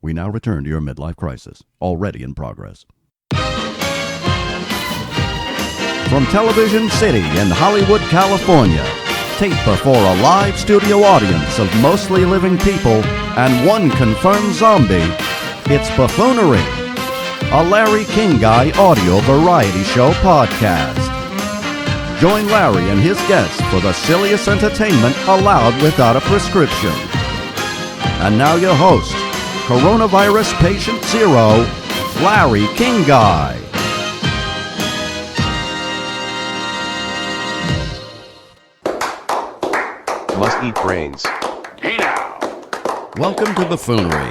We now return to your midlife crisis, already in progress. From Television City in Hollywood, California, taped before a live studio audience of mostly living people and one confirmed zombie, it's Buffoonery, a Larry King Guy audio variety show podcast. Join Larry and his guests for the silliest entertainment allowed without a prescription. And now your host, Coronavirus Patient Zero, Larry King Guy. Must eat brains. Hey now! Welcome to Buffoonery,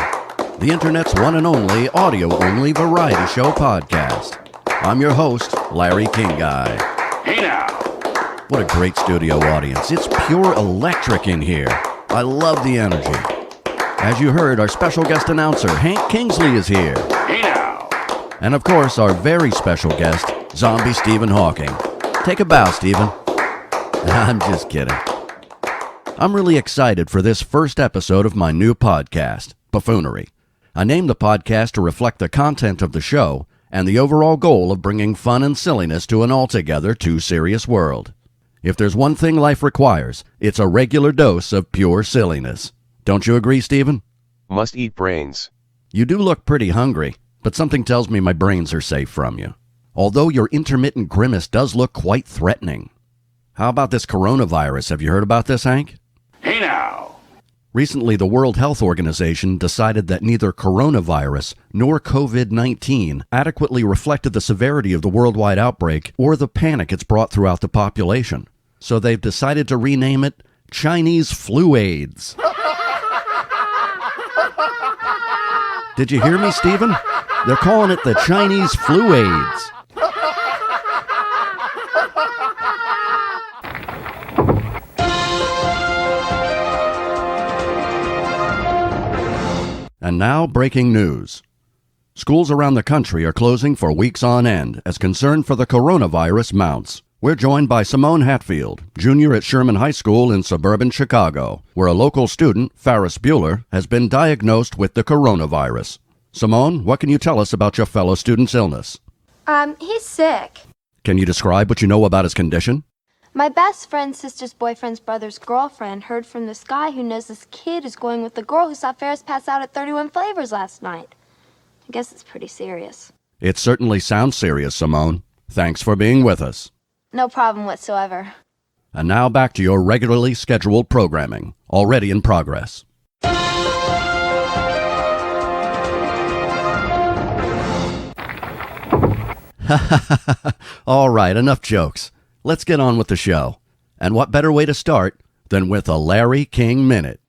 the internet's one and only audio-only variety show podcast. I'm your host, Larry King Guy. Hey now! What a great studio audience. It's pure electric in here. I love the energy. As you heard, our special guest announcer, Hank Kingsley, is here. Hey now! And of course, our very special guest, Zombie Stephen Hawking. Take a bow, Stephen. I'm just kidding. I'm really excited for this first episode of my new podcast, Buffoonery. I named the podcast to reflect the content of the show and the overall goal of bringing fun and silliness to an altogether too serious world. If there's one thing life requires, it's a regular dose of pure silliness. Don't you agree, Stephen? Must eat brains. You do look pretty hungry, but something tells me my brains are safe from you. Although your intermittent grimace does look quite threatening. How about this coronavirus? Have you heard about this, Hank? Hey now! Recently, the World Health Organization decided that neither coronavirus nor COVID-19 adequately reflected the severity of the worldwide outbreak or the panic it's brought throughout the population. So they've decided to rename it Chinese Flu AIDS. Did you hear me, Stephen? They're calling it the Chinese Flu AIDS. And now, breaking news. Schools around the country are closing for weeks on end as concern for the coronavirus mounts. We're joined by Simone Hatfield, junior at Sherman High School in suburban Chicago, where a local student, Ferris Bueller, has been diagnosed with the coronavirus. Simone, what can you tell us about your fellow student's illness? He's sick. Can you describe what you know about his condition? My best friend's sister's boyfriend's brother's girlfriend heard from this guy who knows this kid is going with the girl who saw Ferris pass out at 31 Flavors last night. I guess it's pretty serious. It certainly sounds serious, Simone. Thanks for being with us. No problem whatsoever. And now back to your regularly scheduled programming, already in progress. All right, enough jokes. Let's get on with the show. And what better way to start than with a Larry King Minute?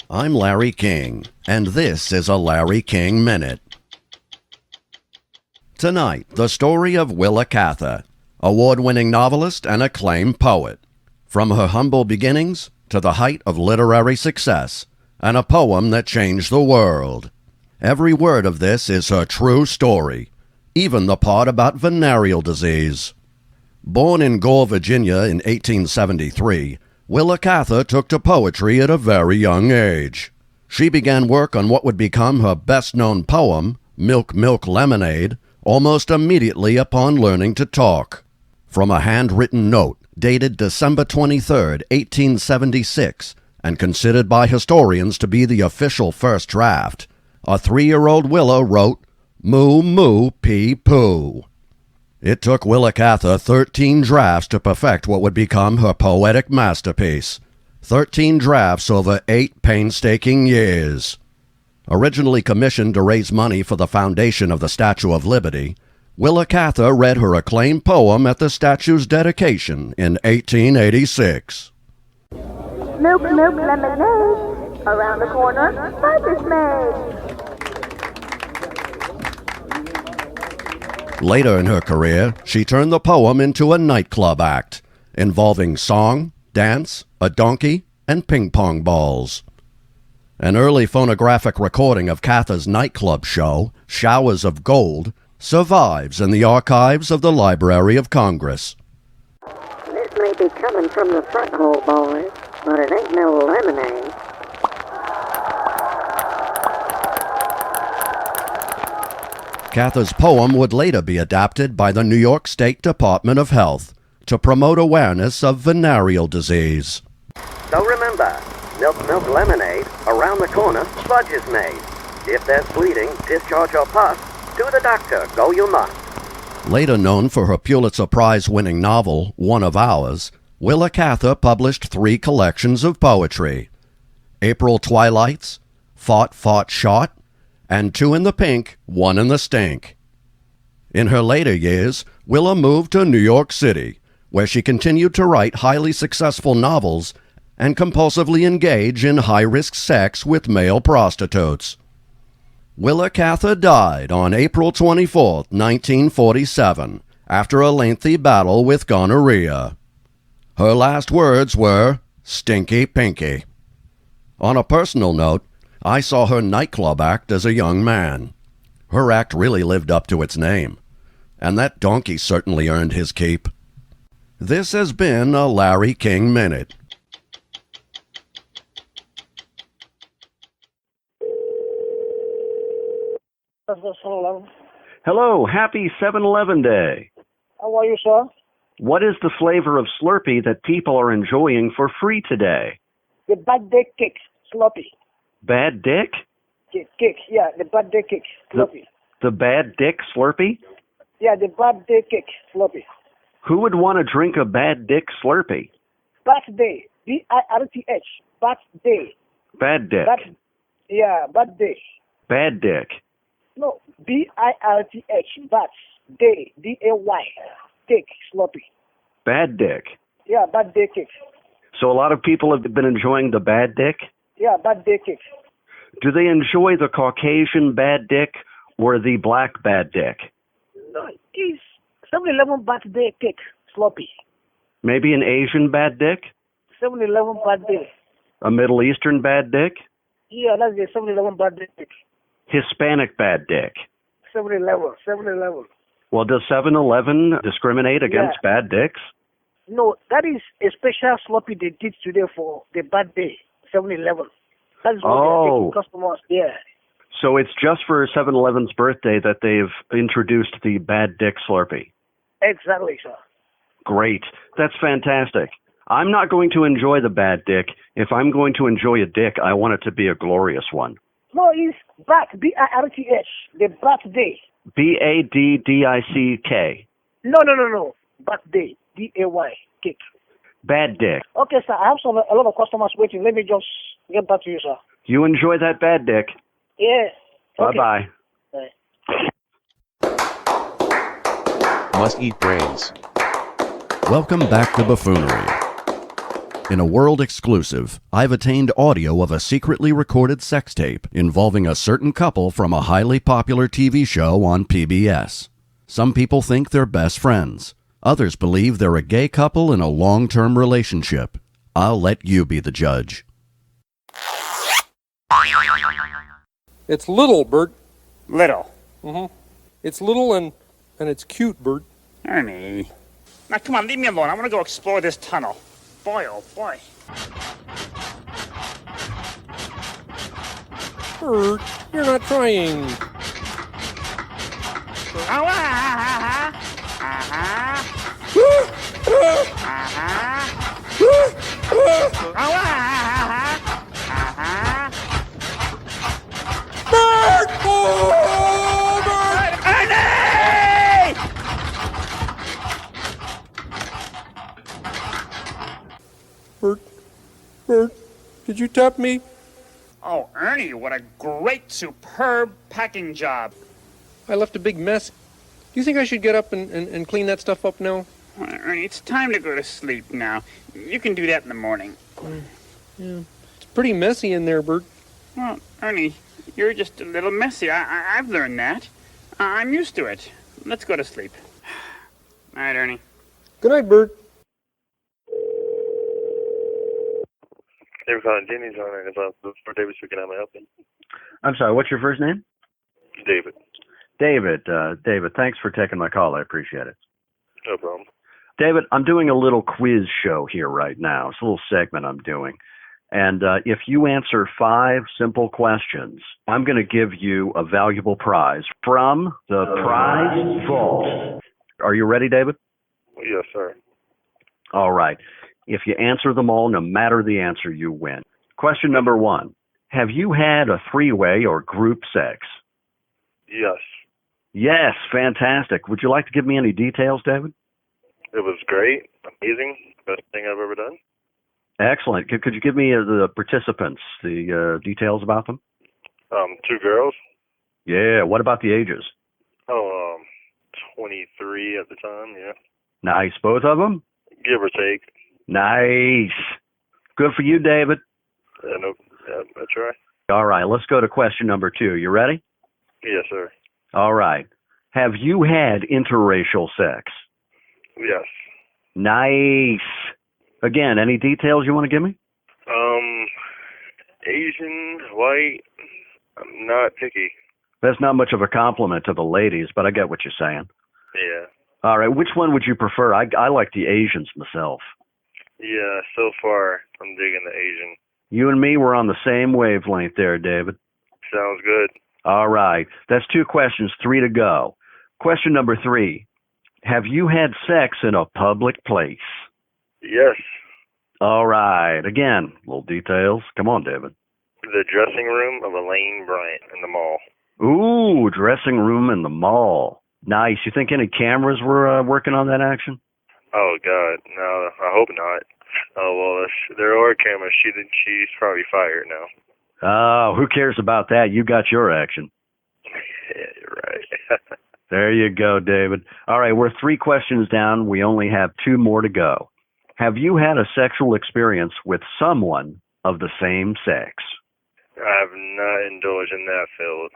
I'm Larry King, and this is a Larry King Minute. Tonight, the story of Willa Cather, award-winning novelist and acclaimed poet. From her humble beginnings to the height of literary success, and a poem that changed the world. Every word of this is her true story, even the part about venereal disease. Born in Gore, Virginia in 1873, Willa Cather took to poetry at a very young age. She began work on what would become her best-known poem, Milk, Milk, Lemonade, almost immediately upon learning to talk. From a handwritten note dated December 23, 1876, and considered by historians to be the official first draft, a 3-year-old Willa wrote, Moo, moo, pee, poo. It took Willa Cather 13 drafts to perfect what would become her poetic masterpiece. 13 drafts over 8 painstaking years. Originally commissioned to raise money for the foundation of the Statue of Liberty, Willa Cather read her acclaimed poem at the statue's dedication in 1886. Milk, milk, lemonade. Around the corner, Piper's made. Later in her career, she turned the poem into a nightclub act, involving song, dance, a donkey, and ping-pong balls. An early phonographic recording of Cather's nightclub show, Showers of Gold, survives in the archives of the Library of Congress. This may be coming from the front hole, boys, but it ain't no lemonade. Cather's poem would later be adapted by the New York State Department of Health to promote awareness of venereal disease. So remember, milk lemonade, around the corner, sludge is made. If there's bleeding, discharge or pus, to the doctor, go you must. Later known for her Pulitzer Prize-winning novel, One of Ours, Willa Cather published 3 collections of poetry: April Twilights, Fought, Fought, Shot, and 2 in the Pink, 1 in the Stink. In her later years, Willa moved to New York City, where she continued to write highly successful novels and compulsively engage in high-risk sex with male prostitutes. Willa Cather died on April 24, 1947, after a lengthy battle with gonorrhea. Her last words were, "Stinky Pinky." On a personal note, I saw her nightclub act as a young man. Her act really lived up to its name, and that donkey certainly earned his keep. This has been a Larry King Minute. Hello, happy 7-Eleven Day. How are you, sir? What is the flavor of Slurpee that people are enjoying for free today? The bad day cake, sloppy. Bad Dick? Cake, yeah, the bad day cake, sloppy. The Bad Dick Slurpee? Yeah, the bad day cake, sloppy. Who would want to drink a Bad Dick Slurpee? Bad day, B-I-R-T-H, bad day. Bad Dick. Bad day. Bad Dick. No, B-I-R-T-H, bad day, D-A-Y, cake, sloppy. Bad Dick. Yeah, bad day cake. So a lot of people have been enjoying the Bad Dick? Yeah, bad day cake. Do they enjoy the Caucasian Bad Dick or the Black Bad Dick? No, it's 7-Eleven bad day cake, sloppy. Maybe an Asian Bad Dick? 7-Eleven bad day. A Middle Eastern Bad Dick? Yeah, that's the 7-Eleven bad day cake. Hispanic Bad Dick? 7-Eleven. Well, does 7-Eleven discriminate against bad dicks? No, that is a special sloppy they did today for the bad day, 7-Eleven. That is what they're taking customers there. So it's just for 7-Eleven's birthday that they've introduced the Bad Dick Slurpee? Exactly, sir. Great. That's fantastic. I'm not going to enjoy the Bad Dick. If I'm going to enjoy a dick, I want it to be a glorious one. No, it's back, B-I-R-T-H, the birthday. B-A-D-D-I-C-K. No. Birthday, D-A-Y, cake. Bad Dick. Okay, sir, I have a lot of customers waiting. Let me just get back to you, sir. You enjoy that Bad Dick. Yeah. Okay. Bye-bye. Bye. Must eat brains. Welcome back to Buffoonery. In a world exclusive, I've attained audio of a secretly recorded sex tape involving a certain couple from a highly popular TV show on PBS. Some people think they're best friends. Others believe they're a gay couple in a long-term relationship. I'll let you be the judge. It's little, Bert. Little. It's little and it's cute, Bert. Ernie. Now, come on, leave me alone. I want to go explore this tunnel. Boy, oh boy. Bert, you're not trying. Bert! Oh, Bert! Ernie! Bert, did you tap me? Oh, Ernie, what a great, superb packing job. I left a big mess. Do you think I should get up and clean that stuff up now? Well, Ernie, it's time to go to sleep now. You can do that in the morning. Yeah. It's pretty messy in there, Bert. Well, Ernie, you're just a little messy. I've learned that. I'm used to it. Let's go to sleep. All right, Ernie. Good night, Bert. Thank you for calling Jenny's on it. For David speaking, how may I help you? I'm sorry, what's your first name? David. David, thanks for taking my call. I appreciate it. No problem. David, I'm doing a little quiz show here right now. It's a little segment I'm doing. And if you answer 5 simple questions, I'm going to give you a valuable prize from the Prize Vault. Are you ready, David? Yes, sir. All right. If you answer them all, no matter the answer, you win. Question number 1. Have you had a 3-way or group sex? Yes. Yes, fantastic. Would you like to give me any details, David? It was great. Amazing. Best thing I've ever done. Excellent. Could you give me the participants, the details about them? 2 girls. Yeah. What about the ages? 23 at the time, yeah. Nice. Both of them? Give or take. Nice. Good for you, David. Nope. Yeah, that's right. All right. Let's go to question number 2. You ready? Yes, sir. All right. Have you had interracial sex? Yes. Nice. Again, any details you want to give me? Asian, white, I'm not picky. That's not much of a compliment to the ladies, but I get what you're saying. Yeah. All right. Which one would you prefer? I like the Asians myself. Yeah, so far, I'm digging the Asian. You and me were on the same wavelength there, David. Sounds good. All right. That's 2 questions, 3 to go. Question number 3. Have you had sex in a public place? Yes. All right. Again, little details. Come on, David. The dressing room of Elaine Bryant in the mall. Ooh, dressing room in the mall. Nice. You think any cameras were working on that action? Oh, God. No, I hope not. Oh, well, if there are cameras, she's probably fired now. Oh, who cares about that? You got your action. Yeah, you're right. There you go, David. All right, we're 3 questions down. We only have 2 more to go. Have you had a sexual experience with someone of the same sex? I have not indulged in that field.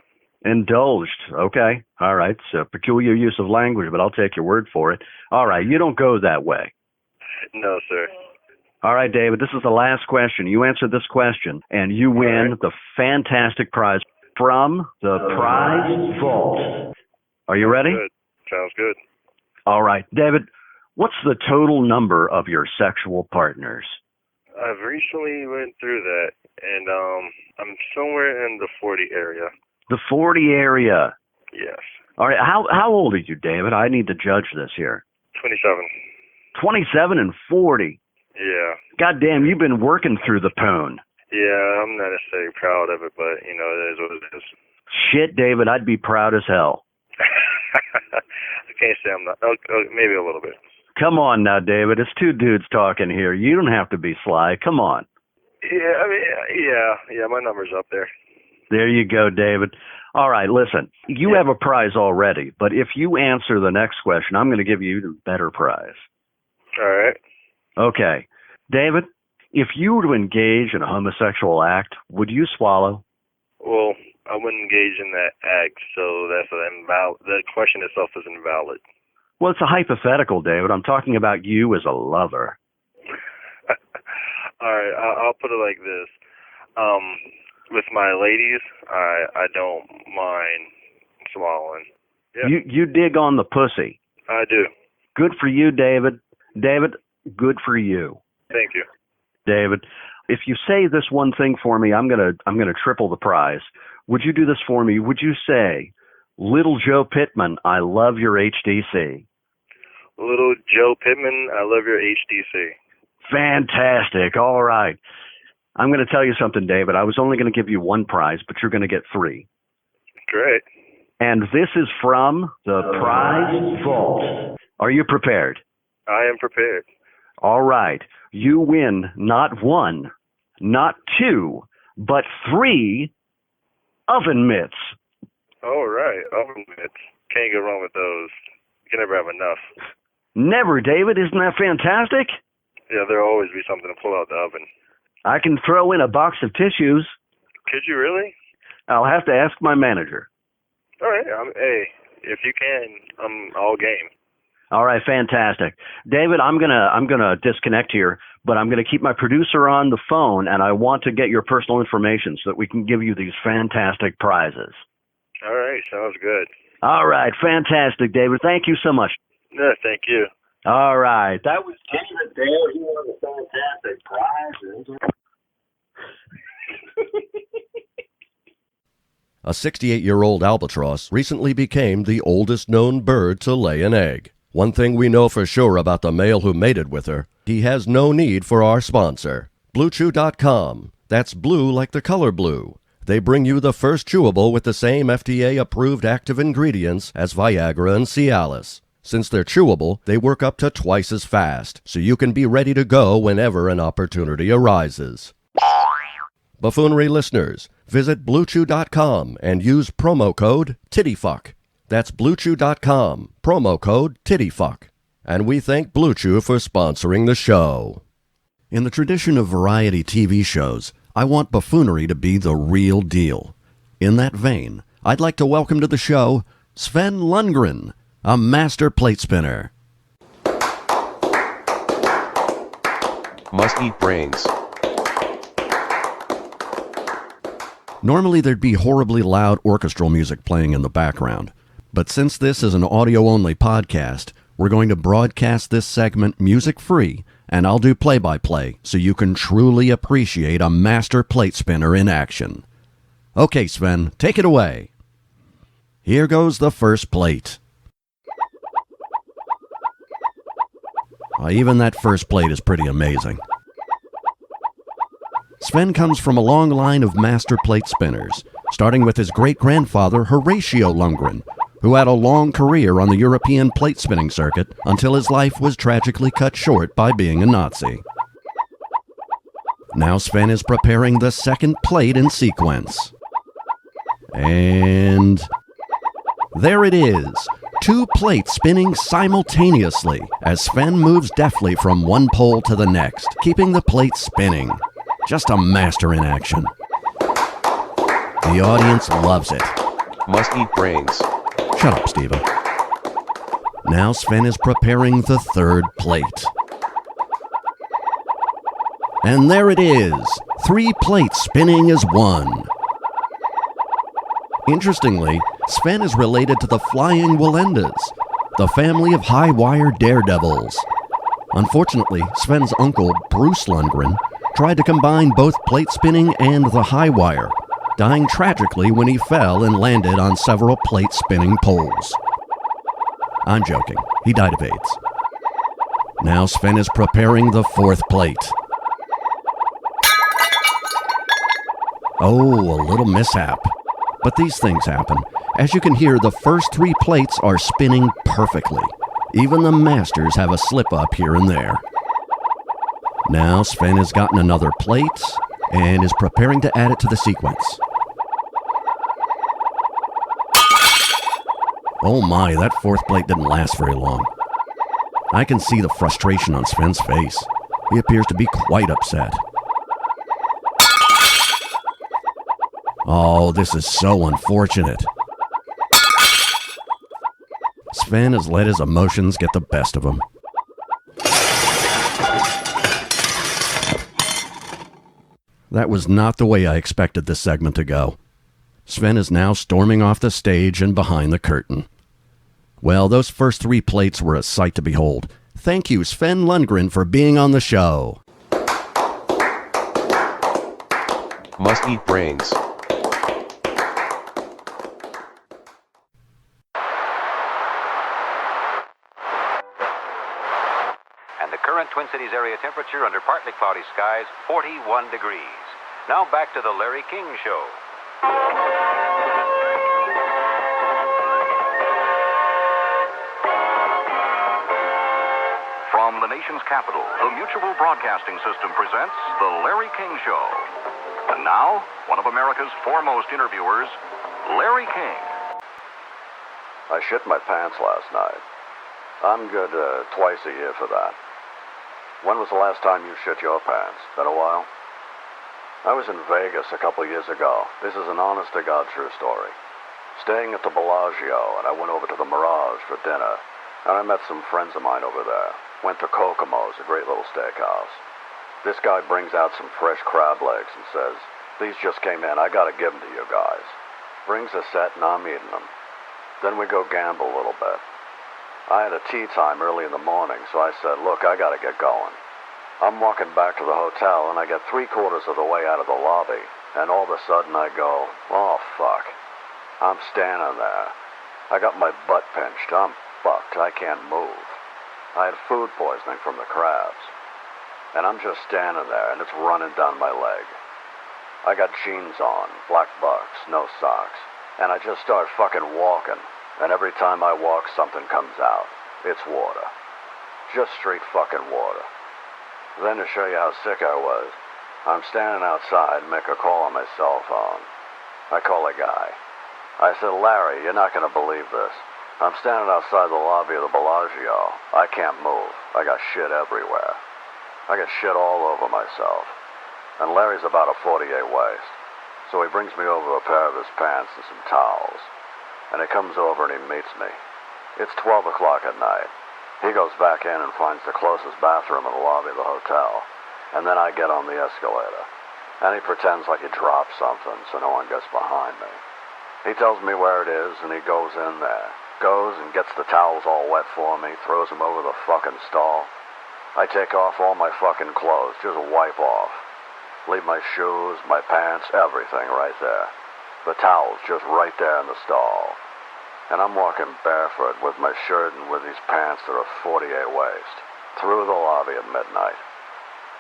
Indulged. Okay. All right. It's a peculiar use of language, but I'll take your word for it. All right. You don't go that way. No, sir. All right, David. This is the last question. You answer this question, and you win the fantastic prize from the Prize Vault. Are you ready? Good. Sounds good. All right. David, what's the total number of your sexual partners? I've recently went through that, and I'm somewhere in the 40 area. The 40 area. Yes. All right. How old are you, David? I need to judge this here. 27. 27 and 40. Yeah. God damn, you've been working through the pone. Yeah, I'm not necessarily proud of it, but, you know, it is what it is. Shit, David, I'd be proud as hell. I can't say I'm not. Maybe a little bit. Come on now, David. It's 2 dudes talking here. You don't have to be sly. Come on. Yeah, I mean, yeah, my number's up there. There you go, David. All right, listen, you have a prize already, but if you answer the next question, I'm going to give you the better prize. All right. Okay. David, if you were to engage in a homosexual act, would you swallow? Well, I wouldn't engage in that act, so that's invalid. The question itself is invalid. Well, it's a hypothetical, David. I'm talking about you as a lover. All right, I'll put it like this. With my ladies, I don't mind swallowing. Yeah. You dig on the pussy. I do. Good for you, David. David, good for you. Thank you. David, if you say this one thing for me, I'm gonna triple the prize. Would you do this for me? Would you say, "Little Joe Pittman, I love your HDC"? Little Joe Pittman, I love your HDC. Fantastic. All right. I'm going to tell you something, David. I was only going to give you 1 prize, but you're going to get 3. Great. And this is from the Prize Vault. Are you prepared? I am prepared. All right. You win not 1, not 2, but 3 oven mitts. All right. Oven mitts. Can't go wrong with those. You can never have enough. Never, David. Isn't that fantastic? Yeah, there'll always be something to pull out the oven. I can throw in a box of tissues. Could you really? I'll have to ask my manager. All right. Hey, if you can, I'm all game. All right, fantastic. David, I'm gonna disconnect here, but I'm gonna keep my producer on the phone, and I want to get your personal information so that we can give you these fantastic prizes. All right, sounds good. All right, fantastic, David. Thank you so much. No, thank you. All right, that was David there. He won the fantastic prizes. A 68-year-old albatross recently became the oldest known bird to lay an egg. One thing we know for sure about the male who mated with her, he has no need for our sponsor. BlueChew.com. That's blue like the color blue. They bring you the first chewable with the same FDA-approved active ingredients as Viagra and Cialis. Since they're chewable, they work up to twice as fast, so you can be ready to go whenever an opportunity arises. Buffoonery listeners, visit BlueChew.com and use promo code TittyFuck. That's BlueChew.com, promo code TittyFuck. And we thank Blue Chew for sponsoring the show. In the tradition of variety TV shows, I want Buffoonery to be the real deal. In that vein, I'd like to welcome to the show Sven Lundgren, a master plate spinner. Must eat brains. Normally there'd be horribly loud orchestral music playing in the background, but since this is an audio-only podcast, we're going to broadcast this segment music-free, and I'll do play-by-play so you can truly appreciate a master plate spinner in action. Okay, Sven, take it away. Here goes the first plate. Even that first plate is pretty amazing. Sven comes from a long line of master plate spinners, starting with his great-grandfather Horatio Lundgren, who had a long career on the European plate spinning circuit until his life was tragically cut short by being a Nazi. Now Sven is preparing the second plate in sequence. And there it is, 2 plates spinning simultaneously as Sven moves deftly from one pole to the next, keeping the plate spinning. Just a master in action. The audience loves it. Must eat brains. Shut up, Steven. Now Sven is preparing the third plate. And there it is, 3 plates spinning as one. Interestingly, Sven is related to the Flying Wallendas, the family of high-wire daredevils. Unfortunately, Sven's uncle, Bruce Lundgren, tried to combine both plate spinning and the high wire, dying tragically when he fell and landed on several plate spinning poles. I'm joking. He died of AIDS. Now Sven is preparing the 4th plate. Oh, a little mishap. But these things happen. As you can hear, the first 3 plates are spinning perfectly. Even the masters have a slip-up here and there. Now Sven has gotten another plate and is preparing to add it to the sequence. Oh my, that 4th plate didn't last very long. I can see the frustration on Sven's face. He appears to be quite upset. Oh, this is so unfortunate. Sven has let his emotions get the best of him. That was not the way I expected this segment to go. Sven is now storming off the stage and behind the curtain. Well, those first 3 plates were a sight to behold. Thank you, Sven Lundgren, for being on the show. Must eat brains. And the current Twin Cities area temperature under partly cloudy skies, 41 degrees. Now back to the Larry King Show. From the nation's capital, the Mutual Broadcasting System presents the Larry King Show. And now, one of America's foremost interviewers, Larry King. I shit my pants last night. I'm good twice a year for that. When was the last time you shit your pants? Been a while? I was in Vegas a couple years ago. This is an honest-to-God true story. Staying at the Bellagio, and I went over to the Mirage for dinner, and I met some friends of mine over there. Went to Kokomo's, a great little steakhouse. This guy brings out some fresh crab legs and says, "These just came in, I gotta give them to you guys." Brings a set and I'm eating them. Then we go gamble a little bit. I had a tea time early in the morning, so I said, "Look, I gotta get going." I'm walking back to the hotel, and I get 3/4 of the way out of the lobby, and all of a sudden I go, oh, fuck. I'm standing there. I got my butt pinched. I'm fucked. I can't move. I had food poisoning from the crabs. And I'm just standing there, and it's running down my leg. I got jeans on, black bucks, no socks, and I just start fucking walking. And every time I walk, something comes out. It's water. Just straight fucking water. Then to show you how sick I was, I'm standing outside and make a call on my cell phone. I call a guy. I said, Larry, you're not going to believe this. I'm standing outside the lobby of the Bellagio. I can't move. I got shit everywhere. I got shit all over myself. And Larry's about a 48 waist. So he brings me over a pair of his pants and some towels. And he comes over and he meets me. It's 12 o'clock at night. He goes back in and finds the closest bathroom in the lobby of the hotel. And then I get on the escalator. And he pretends like he dropped something so no one gets behind me. He tells me where it is and he goes in there. Goes and gets the towels all wet for me, throws them over the fucking stall. I take off all my fucking clothes, just wipe off. Leave my shoes, my pants, everything right there. The towels just right there in the stall. And I'm walking barefoot with my shirt and with these pants that are 48 waist, through the lobby at midnight.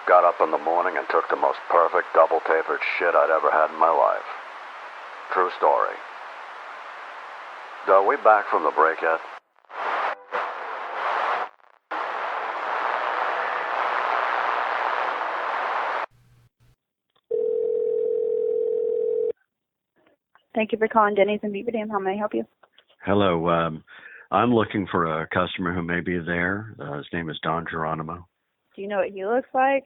Got up in the morning and took the most perfect double-tapered shit I'd ever had in my life. True story. Are we back from the break yet? Thank you for calling Denny's in Beaver Dam. How may I help you? Hello. I'm looking for a customer who may be there. His name is Don Geronimo. Do you know what he looks like?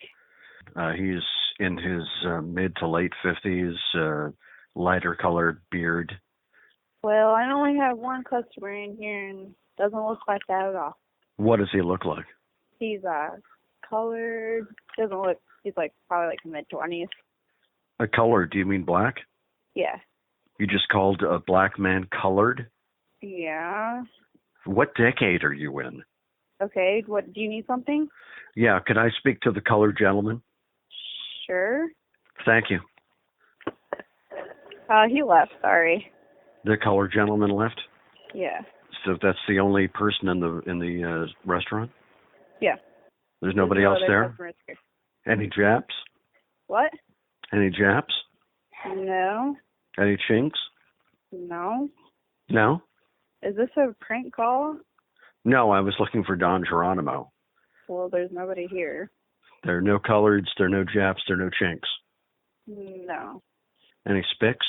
He's in his mid to late 50s, lighter colored beard. Well, I only have one customer in here and doesn't look like that at all. What does he look like? He's colored. Doesn't look. He's probably like mid-20s. Colored? Do you mean black? Yeah. You just called a black man colored? Yeah. What decade are you in? Okay. What? Do you need something? Yeah. Could I speak to the colored gentleman? Sure. Thank you. He left. Sorry. The colored gentleman left? Yeah. So that's the only person in the restaurant? Yeah. There's nobody else there? Here. Any Japs? What? Any Japs? No. Any Chinks? No. No? Is this a prank call? No, I was looking for Don Geronimo. Well, there's nobody here. There are no coloreds, there are no Japs, there are no Chinks. No. Any Spics?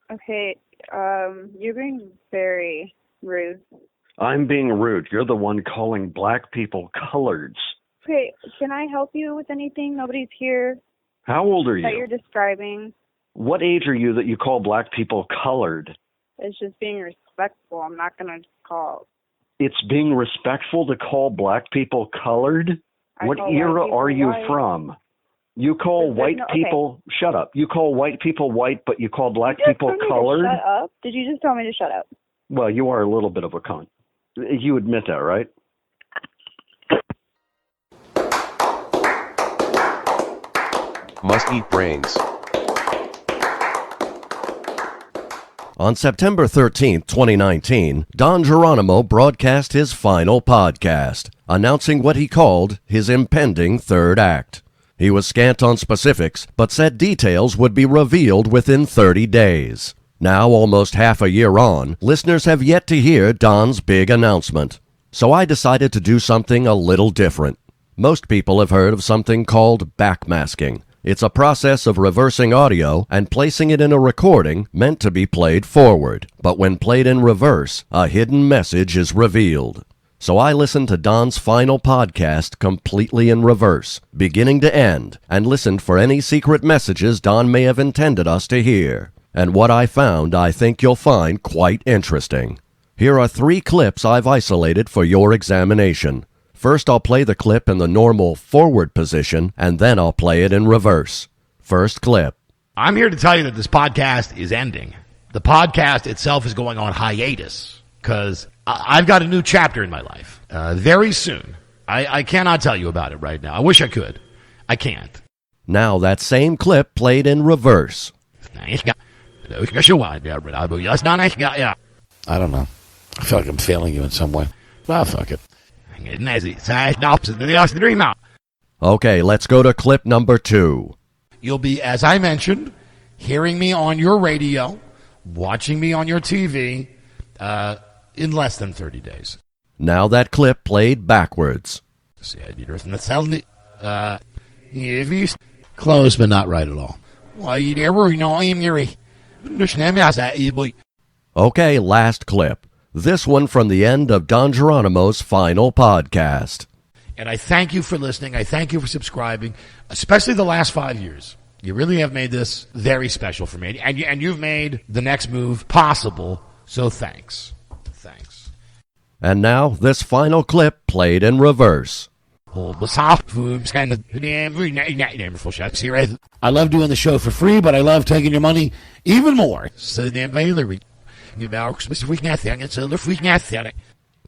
Okay, you're being very rude. I'm being rude. You're the one calling black people coloreds. Okay, can I help you with anything? Nobody's here. How old are you? That you're describing. What age are you that you call black people colored? It's just being respectful. I'm not going to call. It's being respectful to call black people colored? What era are you from? You call white people... Okay. Shut up. You call white people white, but you call black people colored? Shut up. Did you just tell me to shut up? Well, you are a little bit of a cunt. You admit that, right? Must eat brains. On September 13, 2019, Don Geronimo broadcast his final podcast, announcing what he called his impending third act. He was scant on specifics, but said details would be revealed within 30 days. Now, almost half a year on, listeners have yet to hear Don's big announcement. So I decided to do something a little different. Most people have heard of something called backmasking. It's a process of reversing audio and placing it in a recording meant to be played forward. But when played in reverse, a hidden message is revealed. So I listened to Don's final podcast completely in reverse, beginning to end, and listened for any secret messages Don may have intended us to hear. And what I found I think you'll find quite interesting. Here are 3 clips I've isolated for your examination. First, I'll play the clip in the normal forward position, and then I'll play it in reverse. First clip. I'm here to tell you that this podcast is ending. The podcast itself is going on hiatus because I've got a new chapter in my life very soon. I cannot tell you about it right now. I wish I could. I can't. Now that same clip played in reverse. I don't know. I feel like I'm failing you in some way. Well, fuck it. Okay, let's go to clip number 2. You'll be, as I mentioned, hearing me on your radio, watching me on your TV in less than 30 days. Now that clip played backwards. Close, but not right at all. Okay, last clip. This one from the end of Don Geronimo's final podcast. And I thank you for listening. I thank you for subscribing, especially the last 5 years. You really have made this very special for me. And you've made the next move possible, so thanks. Thanks. And now, this final clip played in reverse. I love doing the show for free, but I love taking your money even more.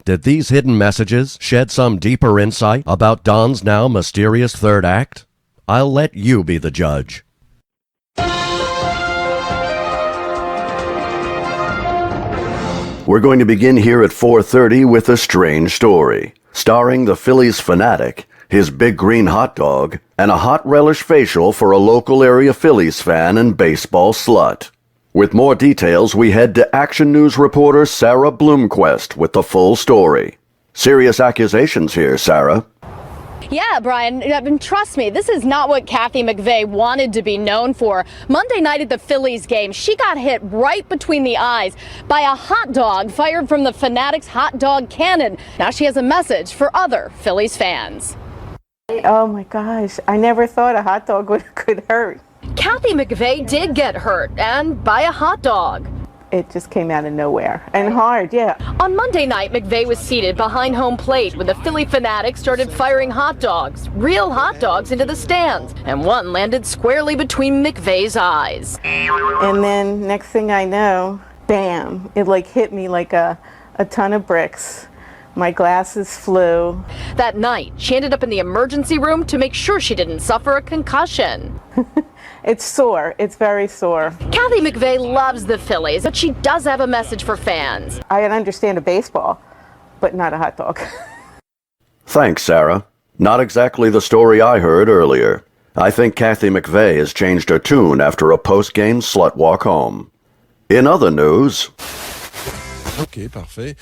Did these hidden messages shed some deeper insight about Don's now mysterious third act? I'll let you be the judge. We're going to begin here at 4:30 with a strange story, starring the Phillies fanatic, his big green hot dog, and a hot relish facial for a local area Phillies fan and baseball slut. With more details, we head to Action News reporter Sarah Bloomquist with the full story. Serious accusations here, Sarah. Yeah, Brian, trust me, this is not what Kathy McVeigh wanted to be known for. Monday night at the Phillies game, she got hit right between the eyes by a hot dog fired from the Fanatics hot dog cannon. Now she has a message for other Phillies fans. Oh my gosh, I never thought a hot dog could hurt. Kathy McVeigh did get hurt, and by a hot dog. It just came out of nowhere. And hard, yeah. On Monday night, McVeigh was seated behind home plate when the Philly Fanatics started firing hot dogs, real hot dogs, into the stands. And one landed squarely between McVeigh's eyes. And then, next thing I know, bam, it hit me like a ton of bricks. My glasses flew. That night, she ended up in the emergency room to make sure she didn't suffer a concussion. It's sore. It's very sore. Kathy McVeigh loves the Phillies, but she does have a message for fans. I understand a baseball, but not a hot dog. Thanks, Sarah. Not exactly the story I heard earlier. I think Kathy McVeigh has changed her tune after a post-game slut walk home. In other news... Okay, parfait.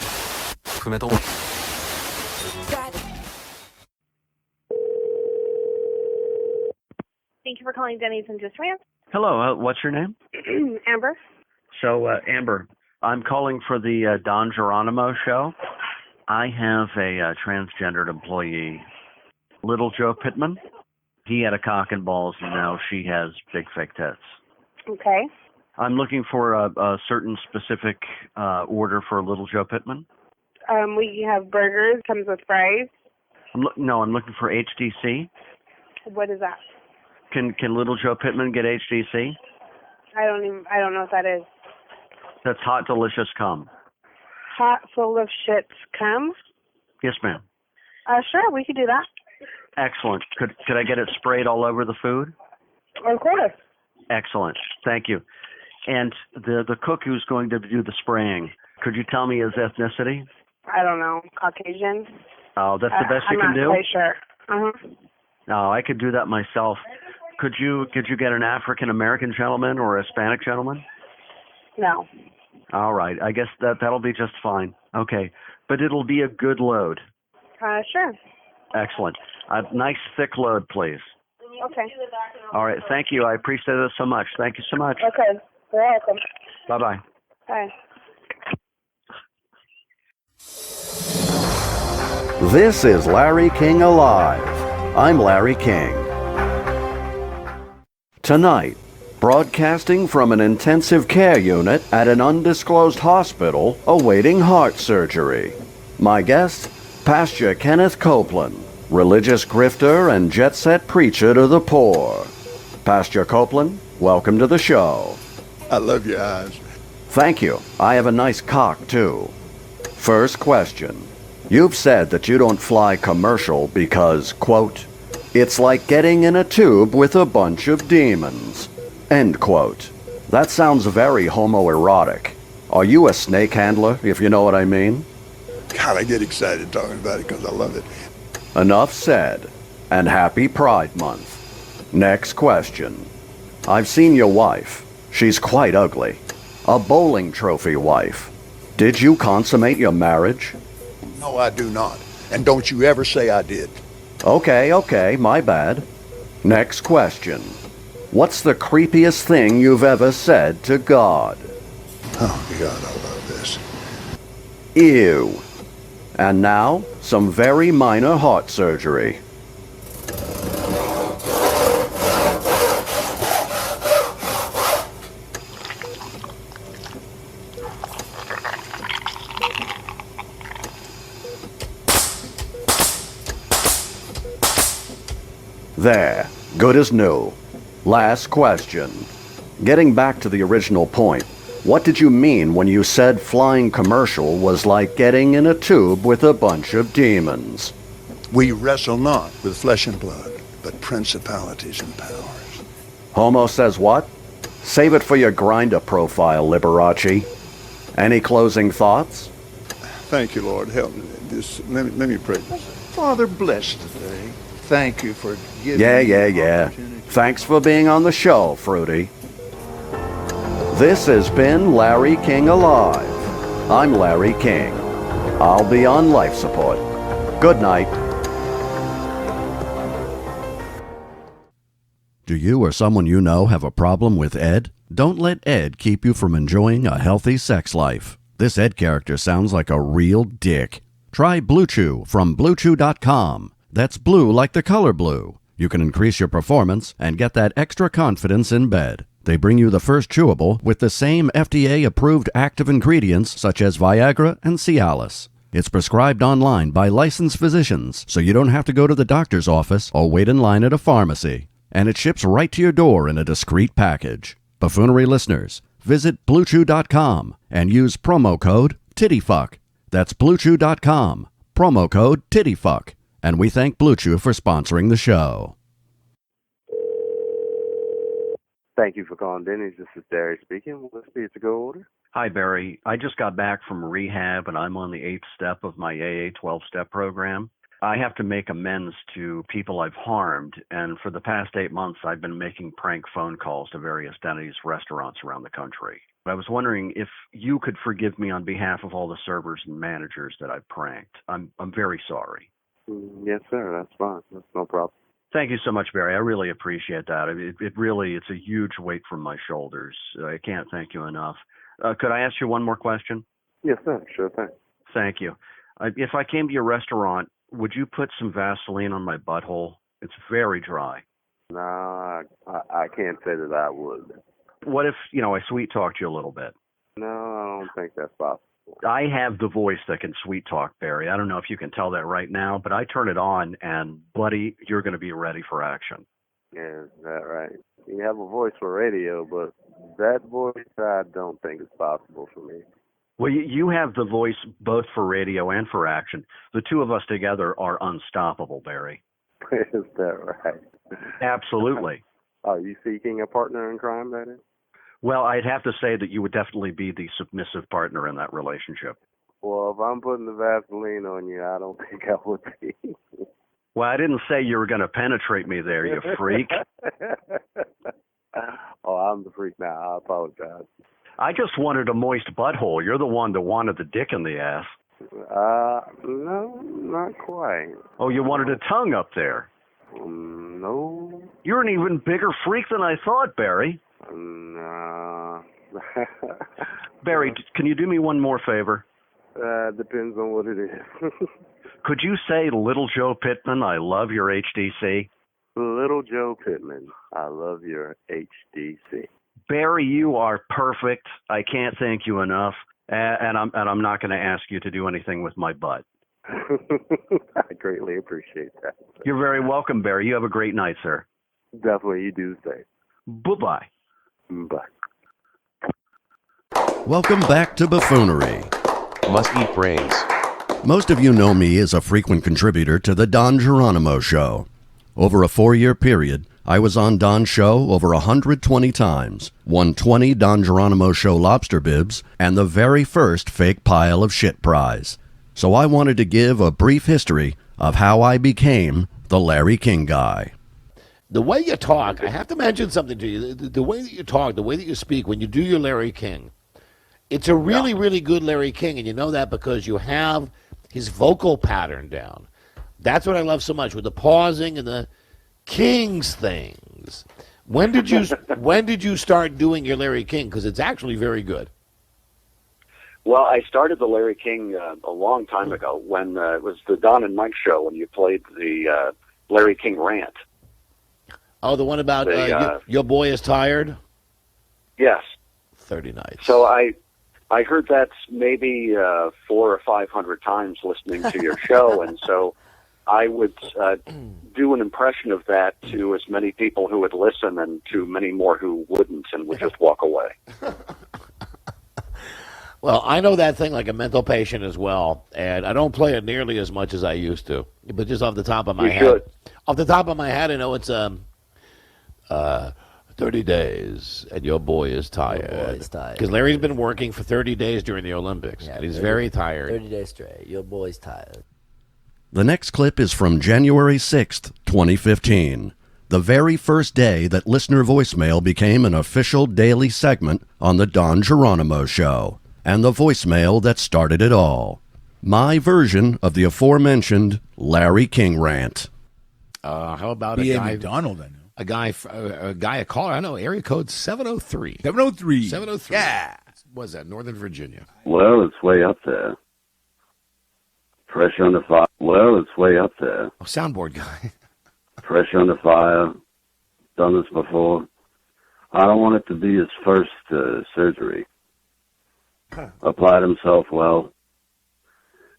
Thank you for calling Denny's and Just Rant. Hello, what's your name? Amber. So, Amber, I'm calling for the Don Geronimo show. I have a transgendered employee, Little Joe Pittman. He had a cock and balls, and now she has big fake tits. Okay. I'm looking for a certain specific order for Little Joe Pittman. We have burgers, comes with fries. I'm looking for HDC. What is that? Can Little Joe Pittman get HDC? I don't know what that is. That's hot, delicious cum. Hot, full of shits cum? Yes, ma'am. Sure, we could do that. Excellent. Could I get it sprayed all over the food? Of course. Excellent. Thank you. And the cook who's going to do the spraying, could you tell me his ethnicity? I don't know. Caucasian? Oh, that's the best you can do? I'm not quite sure. Uh-huh. No, I could do that myself. Could you get an African-American gentleman or a Hispanic gentleman? No. All right. I guess that'll be just fine. Okay. But it'll be a good load. Sure. Excellent. A nice thick load, please. Okay. All right. Thank you. I appreciate it so much. Thank you so much. Okay. You're welcome. Bye-bye. Bye. This is Larry King Alive. I'm Larry King. Tonight, broadcasting from an intensive care unit at an undisclosed hospital awaiting heart surgery. My guest, Pastor Kenneth Copeland, religious grifter and jet-set preacher to the poor. Pastor Copeland, welcome to the show. I love your eyes. Thank you. I have a nice cock, too. First question. You've said that you don't fly commercial because, quote, It's like getting in a tube with a bunch of demons. End quote. That sounds very homoerotic. Are you a snake handler, if you know what I mean? God, I get excited talking about it because I love it. Enough said. And happy Pride Month. Next question. I've seen your wife. She's quite ugly. A bowling trophy wife. Did you consummate your marriage? No, I do not. And don't you ever say I did. Okay, my bad. Next question. What's the creepiest thing you've ever said to God? Oh, God, I love this. Ew. And now, some very minor heart surgery. There, good as new. Last question. Getting back to the original point, what did you mean when you said flying commercial was like getting in a tube with a bunch of demons? We wrestle not with flesh and blood, but principalities and powers. Homo says what? Save it for your Grindr profile, Liberace. Any closing thoughts? Thank you, Lord. Help me. Let me pray. Father, bless today. Thank you for giving me the opportunity. Thanks for being on the show, Fruity. This has been Larry King Alive. I'm Larry King. I'll be on life support. Good night. Do you or someone you know have a problem with Ed? Don't let Ed keep you from enjoying a healthy sex life. This Ed character sounds like a real dick. Try Blue Chew from BlueChew.com. That's blue like the color blue. You can increase your performance and get that extra confidence in bed. They bring you the first chewable with the same FDA-approved active ingredients such as Viagra and Cialis. It's prescribed online by licensed physicians, so you don't have to go to the doctor's office or wait in line at a pharmacy. And it ships right to your door in a discreet package. Buffoonery listeners, visit BlueChew.com and use promo code TittyFuck. That's BlueChew.com, promo code TittyFuck. And we thank Blue Chew for sponsoring the show. Thank you for calling Denny's. This is Derry speaking. Let's see, it's a go order. Hi, Barry. I just got back from rehab, and I'm on the 8th step of my AA 12-step program. I have to make amends to people I've harmed, and for the past 8 months, I've been making prank phone calls to various Denny's restaurants around the country. I was wondering if you could forgive me on behalf of all the servers and managers that I've pranked. I'm very sorry. Yes, sir. That's fine. That's no problem. Thank you so much, Barry. I really appreciate that. It's a huge weight from my shoulders. I can't thank you enough. Could I ask you one more question? Yes, sir. Sure thing. Thank you. If I came to your restaurant, would you put some Vaseline on my butthole? It's very dry. No, I can't say that I would. What if, I sweet talked you a little bit? No, I don't think that's possible. I have the voice that can sweet talk, Barry. I don't know if you can tell that right now, but I turn it on, and, buddy, you're going to be ready for action. Yeah, is that right? You have a voice for radio, but that voice, I don't think is possible for me. Well, you have the voice both for radio and for action. The two of us together are unstoppable, Barry. Is that right? Absolutely. Are you seeking a partner in crime, that is? Well, I'd have to say that you would definitely be the submissive partner in that relationship. Well, if I'm putting the Vaseline on you, I don't think I would be. Well, I didn't say you were going to penetrate me there, you freak. Oh, I'm the freak now. I apologize. I just wanted a moist butthole. You're the one that wanted the dick in the ass. No, not quite. Oh, you wanted a tongue up there? No. You're an even bigger freak than I thought, Barry. No. Barry, can you do me one more favor? Depends on what it is. Could you say, Little Joe Pittman, I love your HDC? Little Joe Pittman, I love your HDC. Barry, you are perfect. I can't thank you enough. And I'm not going to ask you to do anything with my butt. I greatly appreciate that. You're very welcome, Barry. You have a great night, sir. Definitely, you do the same. Bye-bye. Bye. Welcome back to Buffoonery. Must eat brains. Most of you know me as a frequent contributor to the Don Geronimo Show. Over a 4-year period, I was on Don's show over 120 times, won 20 Don Geronimo Show lobster bibs, and the very first fake pile of shit prize. So I wanted to give a brief history of how I became the Larry King Guy. The way you talk, I have to mention something to you. The way that you talk, the way that you speak, when you do your Larry King, it's a really, really good Larry King, and you know that because you have his vocal pattern down. That's what I love so much, with the pausing and the King's things. When did you start doing your Larry King? Because it's actually very good. Well, I started the Larry King a long time ago when it was the Don and Mike show when you played the Larry King rant. Oh, the one about your boy is tired? Yes. 30 nights. So I heard that maybe 400 or 500 times listening to your show, and so I would do an impression of that to as many people who would listen and to many more who wouldn't and would just walk away. Well, I know that thing like a mental patient as well, and I don't play it nearly as much as I used to. But just off the top of my head, I know it's 30 days, and your boy is tired. Because Larry's been working for 30 days during the Olympics, and he's very tired. 30 days straight. Your boy's tired. The next clip is from January 6th, 2015, the very first day that listener voicemail became an official daily segment on the Don Geronimo Show, and the voicemail that started it all. My version of the aforementioned Larry King rant. How about B.A. a guy? McDonald, I know. A caller, I know, area code 703. 703. 703. Yeah. Was that Northern Virginia? Well, it's way up there. Pressure under fire. Well, it's way up there. Oh, soundboard guy. Pressure under fire. Done this before. I don't want it to be his first surgery. Applied himself well.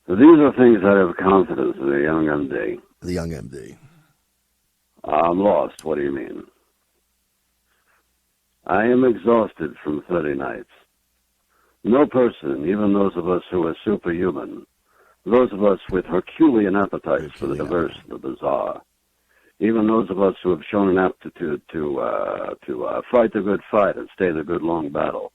So these are things I have confidence in the young MD. The young MD. I'm lost. What do you mean? I am exhausted from 30 nights. No person, even those of us who are superhuman, those of us with Herculean appetites for the diverse and the bizarre, even those of us who have shown an aptitude to fight the good fight and stay the good long battle,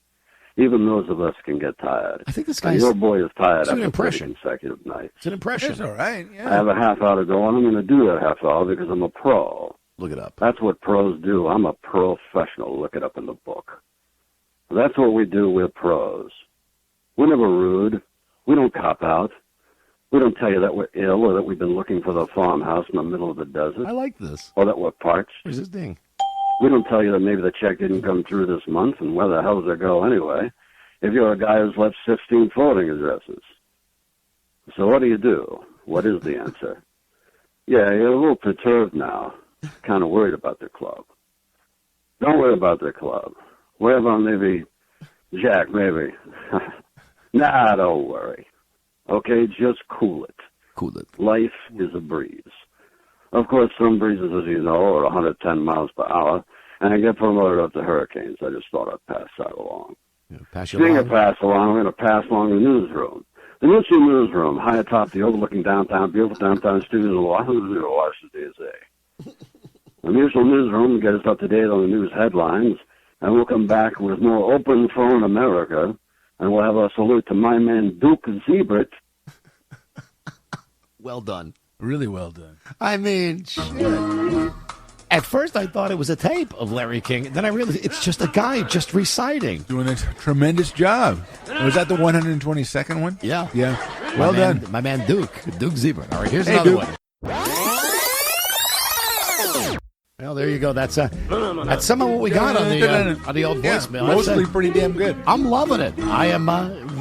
even those of us can get tired. I think this And guy's... your boy is tired It's an after 30 impression. consecutive nights. It's an impression. That's all right. Yeah. I have a half hour to go, and I'm going to do that half hour because I'm a pro. Look it up. That's what pros do. I'm a professional. Look it up in the book. That's what we do. We're pros. We're never rude. We don't cop out. We don't tell you that we're ill or that we've been looking for the farmhouse in the middle of the desert. I like this. Or that we're parched. Where's this ding? We don't tell you that maybe the check didn't come through this month, and where the hell does it go anyway, if you're a guy who's left 16 forwarding addresses. So what do? What is the answer? Yeah, you're a little perturbed now. Kind of worried about the club. Don't worry about the club. Worry about maybe Jack, maybe. Nah, don't worry. Okay, just cool it. Cool it. Life is a breeze. Of course, some breezes, as you know, are 110 miles per hour, and I get promoted up to hurricanes. I just thought I'd pass that along. Pass you Speaking along. of pass along, we're going to pass along the newsroom. The newsroom, high atop the overlooking downtown, beautiful downtown studios of Washington, D.C. The mutual newsroom gets us up to date on the news headlines, and we'll come back with more open phone America, and we'll have a salute to my man Duke Zebret. Well done. Really well done. I mean, shit. At first, I thought it was a tape of Larry King. Then I realized it's just a guy just reciting. Doing a tremendous job. Was that the 122nd one? Yeah. Yeah. Well done. My man Duke Zebra. All right, here's Hey, another Duke. one. Well, there you go. That's some of what we got on the old voicemail. Yeah, mostly pretty damn good. I'm loving it. I am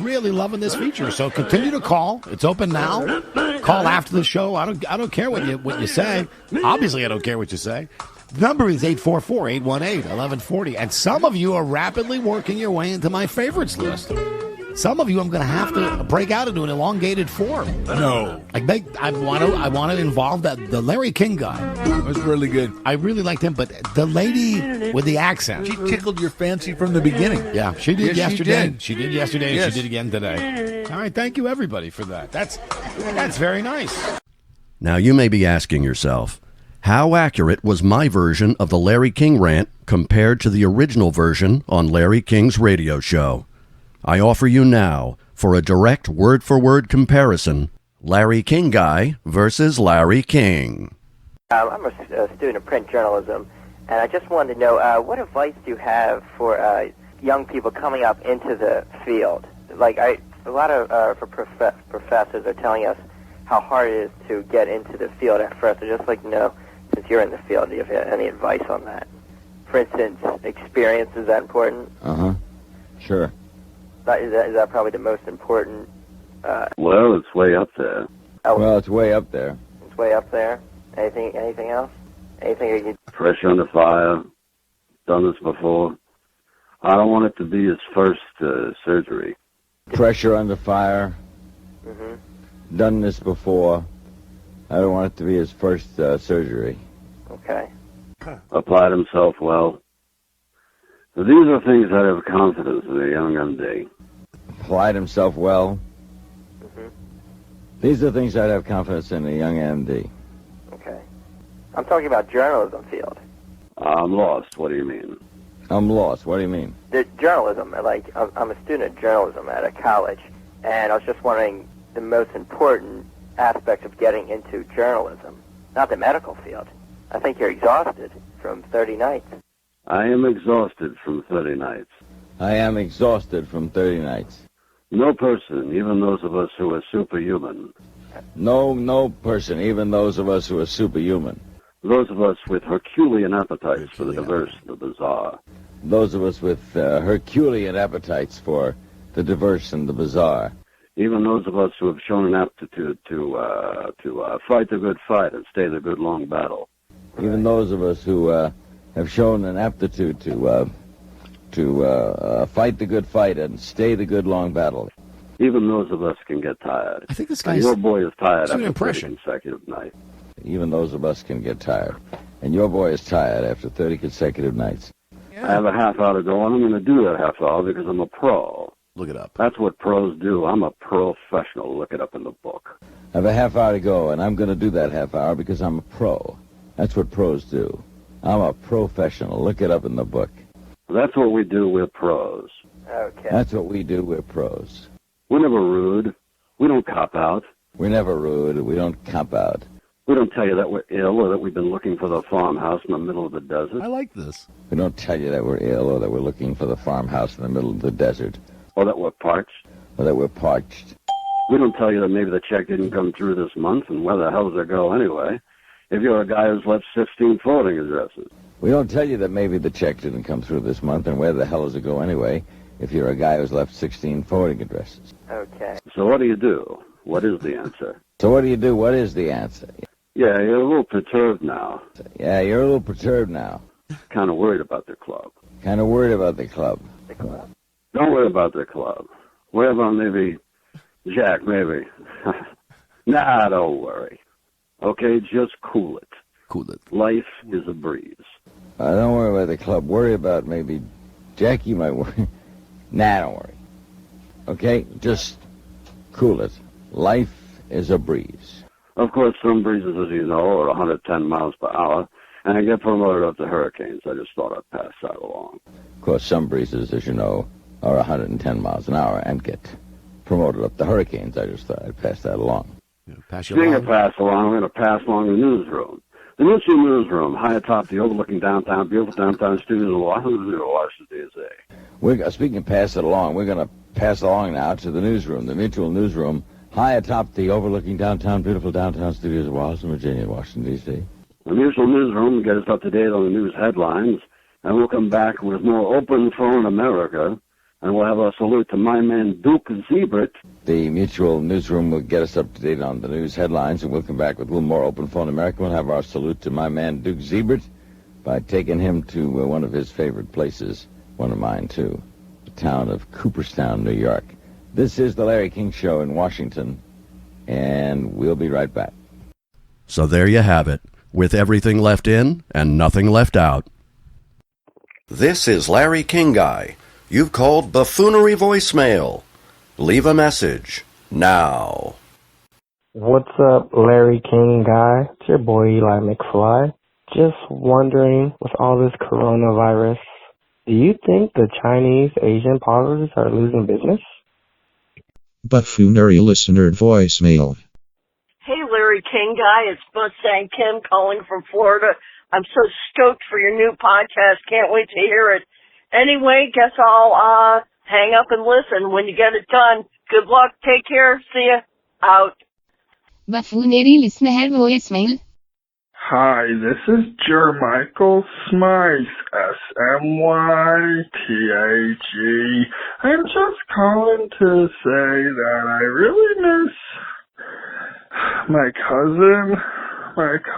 really loving this feature. So continue to call. It's open now. Call after the show. I don't care what you say. Obviously, I don't care what you say. The number is 844-818-1140. And some of you are rapidly working your way into my favorites list. Some of you I'm going to have to break out into an elongated form. No. I want to involve the Larry King guy. That was really good. I really liked him, but the lady with the accent. She tickled your fancy from the beginning. Yeah, she did yesterday. She did. She did yesterday, Yes. and she did again today. All right, thank you, everybody, for that. That's very nice. Now, you may be asking yourself, How accurate was my version of the Larry King rant compared to the original version on Larry King's radio show? I offer you now, for a direct word-for-word comparison, Larry King Guy versus Larry King. I'm a student of print journalism, and I just wanted to know, what advice do you have for young people coming up into the field? Like, a lot of professors are telling us how hard it is to get into the field at first. I'd just like to know, since you're in the field, do you have any advice on that? For instance, experience, is that important? Sure. Is that probably the most important? Well, it's way up there. Well, it's way up there. It's way up there. Anything else? Anything you... Fresh under fire. Done this before. I don't want it to be his first surgery. Pressure under fire. Done this before. I don't want it to be his first surgery. Okay. Applied himself well. So these are things that have confidence in a young MD. Applied himself well. These are things I'd have confidence in a young MD. Okay. I'm talking about journalism field. I'm lost. What do you mean? I'm lost. What do you mean? The journalism, like, I'm a student of journalism at a college, and I was just wondering the most important aspect of getting into journalism, not the medical field. I think you're exhausted from 30 nights. I am exhausted from 30 nights. I am exhausted from 30 nights. No person, even those of us who are superhuman. No person, even those of us who are superhuman. Those of us with Herculean appetites for the diverse and the bizarre. Those of us with Herculean appetites for the diverse and the bizarre. Even those of us who have shown an aptitude to fight the good fight and stay the good long battle. Even those of us who have shown an aptitude to fight the good fight and stay the good long battle. Even those of us can get tired. I think this guy's... Your boy is tired It's an after impression. 30 consecutive nights. Even those of us can get tired. And your boy is tired after 30 consecutive nights. I have a half hour to go, and I'm going to do that half hour because I'm a pro. Look it up. That's what pros do. I'm a professional. Look it up in the book. I have a half hour to go, and I'm going to do that half hour because I'm a pro. That's what pros do. I'm a professional. Look it up in the book. That's what we do. We're pros. Okay. That's what we do. We're pros. We're never rude. We don't cop out. We're never rude. We don't cop out. We don't tell you that we're ill or that we've been looking for the farmhouse in the middle of the desert. I like this. We don't tell you that we're ill or that we're looking for the farmhouse in the middle of the desert. Or that we're parched. Or that we're parched. We don't tell you that maybe the check didn't come through this month, and where the hell does it go anyway, if you're a guy who's left 16 forwarding addresses. We don't tell you that maybe the check didn't come through this month, and where the hell does it go anyway, if you're a guy who's left 16 forwarding addresses. Okay. So what do you do? What is the answer? So what do you do? What is the answer? Yeah, you're a little perturbed now. Yeah, you're a little perturbed now. Kind of worried about the club. Kind of worried about the club. Don't worry about the club. Worry about maybe Jack, maybe. Nah, don't worry. Okay, just cool it. Cool it. Life is a breeze. Don't worry about the club. Worry about maybe Jackie might worry. Nah, don't worry. Okay, just cool it. Life is a breeze. Of course, some breezes, as you know, are 110 miles per hour, and I get promoted up to hurricanes. I just thought I'd pass that along. Of course, some breezes, as you know, are 110 miles an hour and get promoted up to hurricanes. I just thought I'd pass that along. Speaking of pass along, I'm going to pass along the newsroom. The newsroom, high atop the overlooking downtown, beautiful downtown studios of Washington, D.C. Speaking of pass it along, we're going to pass along now to the newsroom, the Mutual Newsroom, high atop the overlooking downtown, beautiful downtown studios of Washington, Virginia, Washington, D.C. The Mutual Newsroom will get us up to date on the news headlines, and we'll come back with more Open Phone America, and we'll have a salute to my man Duke Zebret. The Mutual Newsroom will get us up to date on the news headlines, and we'll come back with a little more Open Phone America. We'll have our salute to my man Duke Zebret by taking him to one of his favorite places, one of mine too, the town of Cooperstown, New York. This is the Larry King Show in Washington, and we'll be right back. So there you have it, with everything left in and nothing left out. This is Larry King Guy. You've called Buffoonery voicemail. Leave a message now. What's up, Larry King guy? It's your boy Eli McFly. Just wondering, with all this coronavirus, do you think the Chinese Asian parlors are losing business? Buffoonery listener voicemail. Hey, Larry King guy, it's Mustang Kim calling from Florida. I'm so stoked for your new podcast. Can't wait to hear it. Anyway, guess I'll hang up and listen when you get it done. Good luck. Take care. See ya. Out. Buffoonery listener voicemail. Hi, this is Jermichael Smythe, S-M-Y-T-H-E. I'm just calling to say that I really miss my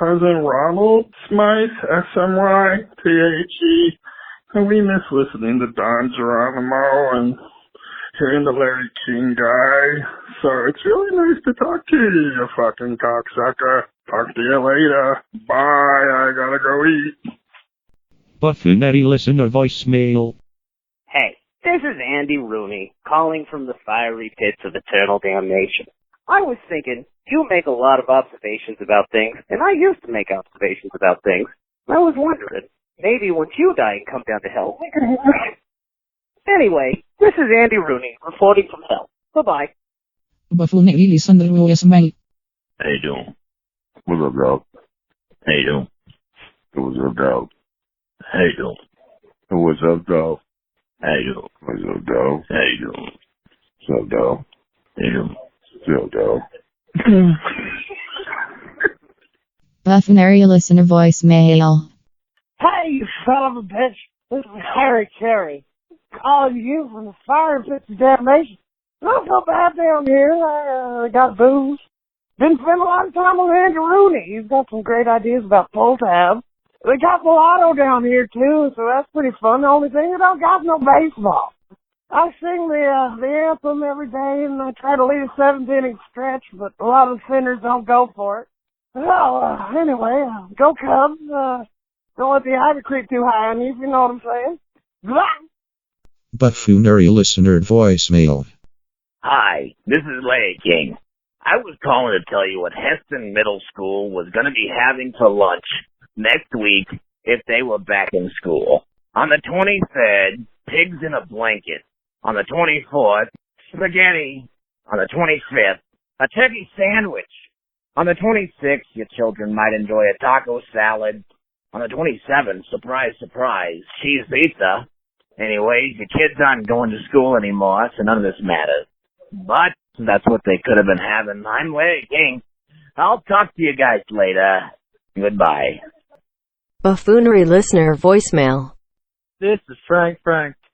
cousin Ronald Smythe, S-M-Y-T-H-E. And we miss listening to Don Geronimo and hearing the Larry King guy. So it's really nice to talk to you, you fucking cocksucker. Talk to you later. Bye, I gotta go eat. Buffoonery listener voicemail. Hey, this is Andy Rooney, calling from the fiery pits of eternal damnation. I was thinking, you make a lot of observations about things, and I used to make observations about things. I was wondering, maybe once you die and come down to hell, we could... Anyway, this is Andy Rooney, reporting from hell. Bye-bye. Buffoonery listener voicemail. How you doing? What's up, dog? How you doing? What's up, dog? How you doing? What's up, dog? How you doing? What's up, dog? How you doing? What's up, dog? How you doing? What's up, dog? Buffoonery listener voicemail. Hey, you son of a bitch. This is Harry Carey, calling you from the fire pits of damnation. Not so bad down here. I got booze. Been spending a lot of time with Andy Rooney. He's got some great ideas about pull tab. They got the lotto down here, too, so that's pretty fun. The only thing, they don't got no baseball. I sing the anthem every day, and I try to lead a 7th-inning stretch, but a lot of the sinners don't go for it. Well, anyway, go Cubs. Don't let the ivy creep too high on you, if you know what I'm saying. Blah! Buffoonery listener voicemail. Hi, this is Larry King. I was calling to tell you what Heston Middle School was going to be having for lunch next week if they were back in school. On the 23rd, pigs in a blanket. On the 24th, spaghetti. On the 25th, a turkey sandwich. On the 26th, your children might enjoy a taco salad. On the 27th, surprise, surprise, cheese pizza. Anyways, your kids aren't going to school anymore, so none of this matters. But that's what they could have been having. I'm Larry King. I'll talk to you guys later. Goodbye. Buffoonery listener voicemail. This is Frank.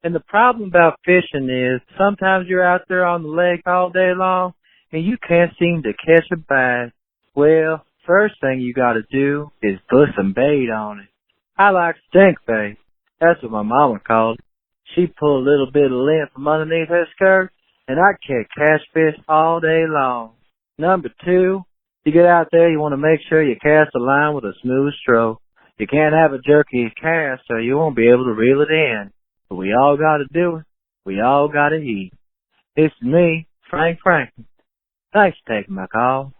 And the problem about fishing is sometimes you're out there on the lake all day long and you can't seem to catch a bass. Well, first thing you gotta do is put some bait on it. I like stink bait. That's what my mama called it. She pulled a little bit of lint from underneath her skirt and I catch catfish all day long. Number 2, you get out there, you want to make sure you cast a line with a smooth stroke. You can't have a jerky cast or you won't be able to reel it in. But we all got to do it. We all got to eat. It's me, Frank Franklin. Thanks for taking my call.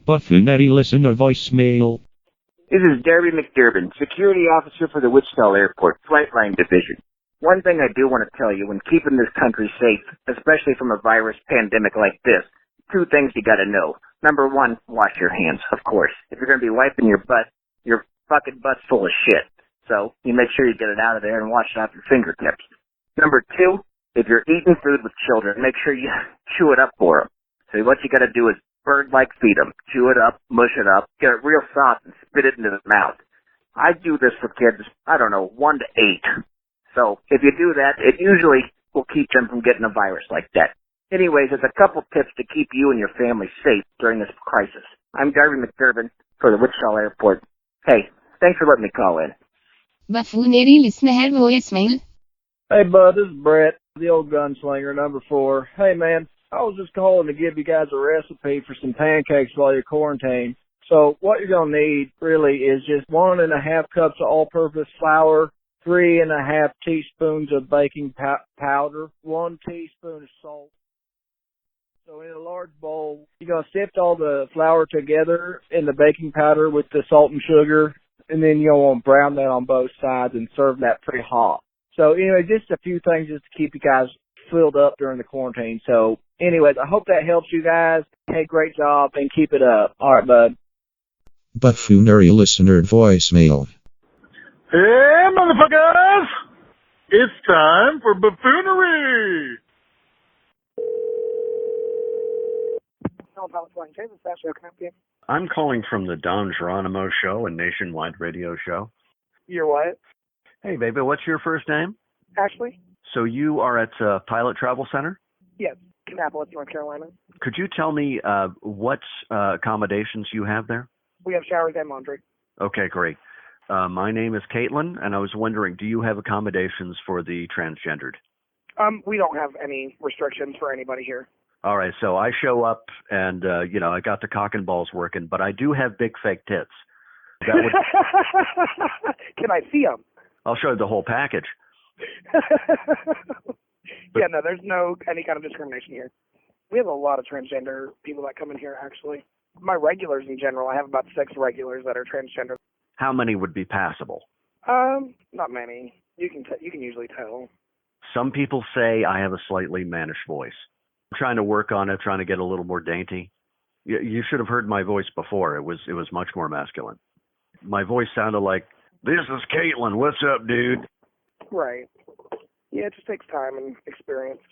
Buffoonery listener voicemail. This is Derby McDurbin, security officer for the Wichita Airport Flight Line Division. One thing I do want to tell you, when keeping this country safe, especially from a virus pandemic like this, 2 things you gotta know. Number 1, wash your hands, of course. If you're gonna be wiping your butt, your fucking butt's full of shit. So, you make sure you get it out of there and wash it off your fingertips. Number 2, if you're eating food with children, make sure you chew it up for them. So what you gotta do is bird-like feed them. Chew it up, mush it up, get it real soft and spit it into the mouth. I do this for kids, 1 to 8. So, if you do that, it usually will keep them from getting a virus like that. Anyways, there's a couple tips to keep you and your family safe during this crisis. I'm Darby McDurbin for the Wichita Airport. Hey, thanks for letting me call in. Buffoonery listener voicemail. Hey, bud, this is Brett, the old gunslinger, number 4. Hey, man, I was just calling to give you guys a recipe for some pancakes while you're quarantined. So, what you're going to need, really, is just 1.5 cups of all-purpose flour, 3.5 teaspoons of baking powder, 1 teaspoon of salt. So in a large bowl, you're going to sift all the flour together in the baking powder with the salt and sugar, and then you're going to brown that on both sides and serve that pretty hot. So anyway, just a few things just to keep you guys filled up during the quarantine. So anyways, I hope that helps you guys. Hey, great job, and keep it up. All right, bud. Buffoonery listener voicemail. Hey, motherfuckers! It's time for buffoonery! I'm calling from the Don Geronimo Show, a nationwide radio show. You're what? Hey, baby, what's your first name? Ashley? So you are at Pilot Travel Center? Yes, Kannapolis, North Carolina. Could you tell me what accommodations you have there? We have showers and laundry. Okay, great. My name is Caitlin, and I was wondering, do you have accommodations for the transgendered? We don't have any restrictions for anybody here. All right, so I show up, and, I got the cock and balls working, but I do have big fake tits. That would... Can I see them? I'll show you the whole package. Yeah, no, there's no any kind of discrimination here. We have a lot of transgender people that come in here, actually. My regulars in general, I have about 6 regulars that are transgender. How many would be passable? Not many. You can usually tell. Some people say I have a slightly mannish voice. I'm trying to work on it, trying to get a little more dainty. You should have heard my voice before. It was much more masculine. My voice sounded like, "This is Caitlin. What's up, dude?" Right. Yeah, it just takes time and experience.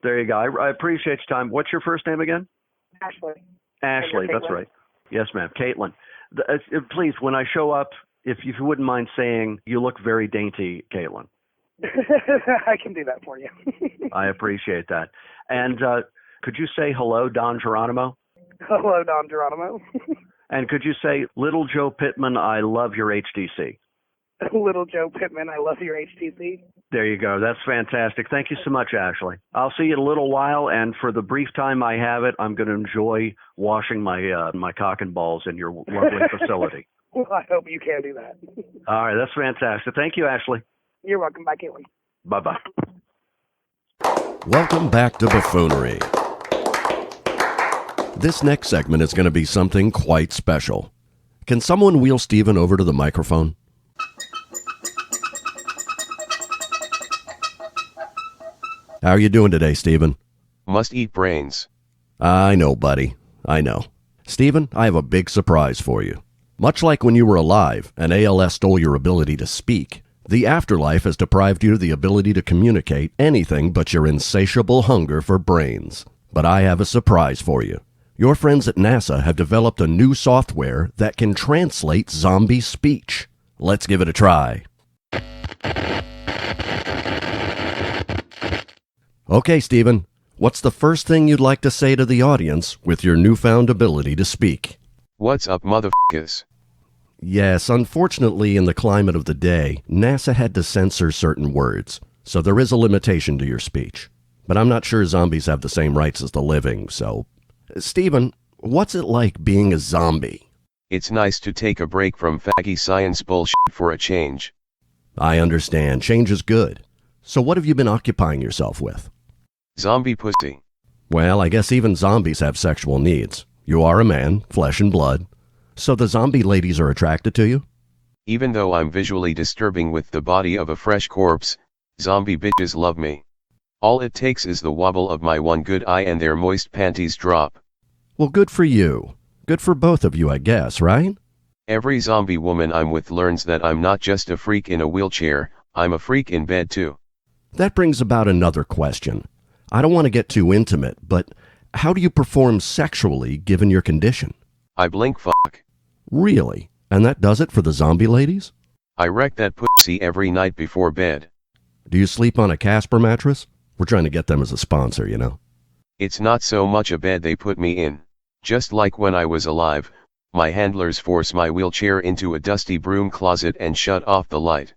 There you go. I appreciate your time. What's your first name again? Ashley. Ashley, that's right. Yes, ma'am. Caitlin. Please, when I show up, if you wouldn't mind saying, "You look very dainty, Caitlin." I can do that for you. I appreciate that. And could you say hello, Don Geronimo? Hello, Don Geronimo. And could you say, "Little Joe Pittman, I love your HTC." Little Joe Pittman, I love your HTC. There you go. That's fantastic. Thank you so much, Ashley. I'll see you in a little while, and for the brief time I have it, I'm going to enjoy washing my cock and balls in your lovely facility. Well, I hope you can do that. All right, that's fantastic. Thank you, Ashley. You're welcome. Bye, Caitlin. Bye-bye. Welcome back to Buffoonery. This next segment is going to be something quite special. Can someone wheel Steven over to the microphone? How are you doing today, Steven? Must eat brains. I know, buddy. I know. Steven, I have a big surprise for you. Much like when you were alive and ALS stole your ability to speak, the afterlife has deprived you of the ability to communicate anything but your insatiable hunger for brains. But I have a surprise for you. Your friends at NASA have developed a new software that can translate zombie speech. Let's give it a try. Okay, Steven, what's the first thing you'd like to say to the audience with your newfound ability to speak? What's up, motherfuckers? Yes, unfortunately, in the climate of the day, NASA had to censor certain words, so there is a limitation to your speech. But I'm not sure zombies have the same rights as the living, so... Steven, what's it like being a zombie? It's nice to take a break from faggy science bullshit for a change. I understand. Change is good. So what have you been occupying yourself with? Zombie pussy. Well, I guess even zombies have sexual needs. You are a man, flesh and blood. So the zombie ladies are attracted to you? Even though I'm visually disturbing with the body of a fresh corpse, zombie bitches love me. All it takes is the wobble of my one good eye and their moist panties drop. Well, good for you. Good for both of you, I guess, right? Every zombie woman I'm with learns that I'm not just a freak in a wheelchair, I'm a freak in bed too. That brings about another question. I don't want to get too intimate, but how do you perform sexually given your condition? I blink fuck. Really? And that does it for the zombie ladies? I wreck that pussy every night before bed. Do you sleep on a Casper mattress? We're trying to get them as a sponsor, you know. It's not so much a bed they put me in. Just like when I was alive, my handlers force my wheelchair into a dusty broom closet and shut off the light.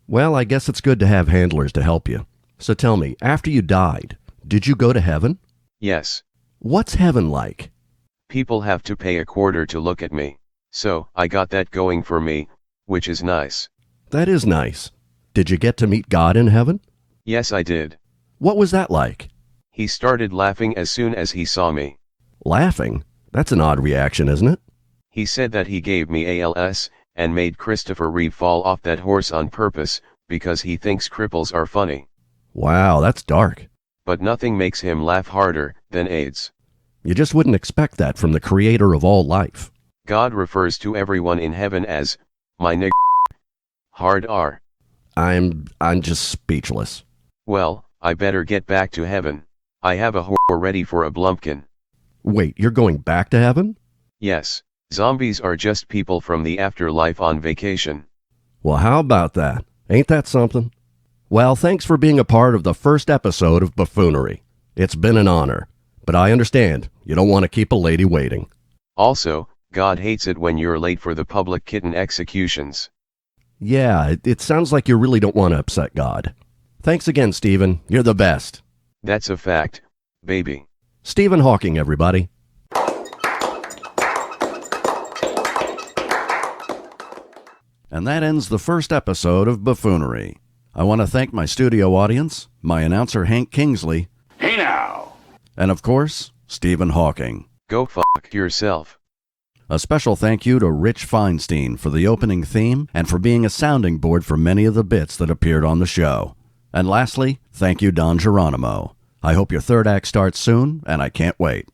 Well, I guess it's good to have handlers to help you. So tell me, after you died, did you go to heaven? Yes. What's heaven like? People have to pay a quarter to look at me. So, I got that going for me, which is nice. That is nice. Did you get to meet God in heaven? Yes, I did. What was that like? He started laughing as soon as he saw me. Laughing? That's an odd reaction, isn't it? He said that he gave me ALS, and made Christopher Reeve fall off that horse on purpose, because he thinks cripples are funny. Wow, that's dark. But nothing makes him laugh harder than AIDS. You just wouldn't expect that from the creator of all life. God refers to everyone in heaven as, my nigg. Hard R. I'm just speechless. Well, I better get back to heaven. I have a whore ready for a blumpkin. Wait, you're going back to heaven? Yes, zombies are just people from the afterlife on vacation. Well, how about that? Ain't that something? Well, thanks for being a part of the first episode of Buffoonery. It's been an honor, but I understand you don't want to keep a lady waiting. Also, God hates it when you're late for the public kitten executions. Yeah, it sounds like you really don't want to upset God. Thanks again, Stephen. You're the best. That's a fact, baby. Stephen Hawking, everybody. And that ends the first episode of Buffoonery. I want to thank my studio audience, my announcer Hank Kingsley. Hey now! And of course, Stephen Hawking. Go fuck yourself. A special thank you to Rich Feinstein for the opening theme and for being a sounding board for many of the bits that appeared on the show. And lastly, thank you, Don Geronimo. I hope your third act starts soon, and I can't wait.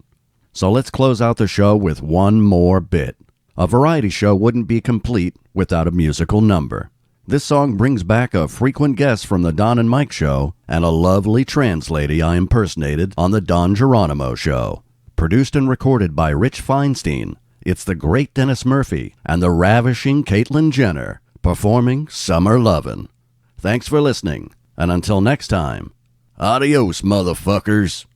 So let's close out the show with one more bit. A variety show wouldn't be complete without a musical number. This song brings back a frequent guest from the Don and Mike show and a lovely trans lady I impersonated on the Don Geronimo show. Produced and recorded by Rich Feinstein, it's the great Dennis Murphy and the ravishing Caitlyn Jenner performing Summer Lovin'. Thanks for listening, and until next time, adios, motherfuckers.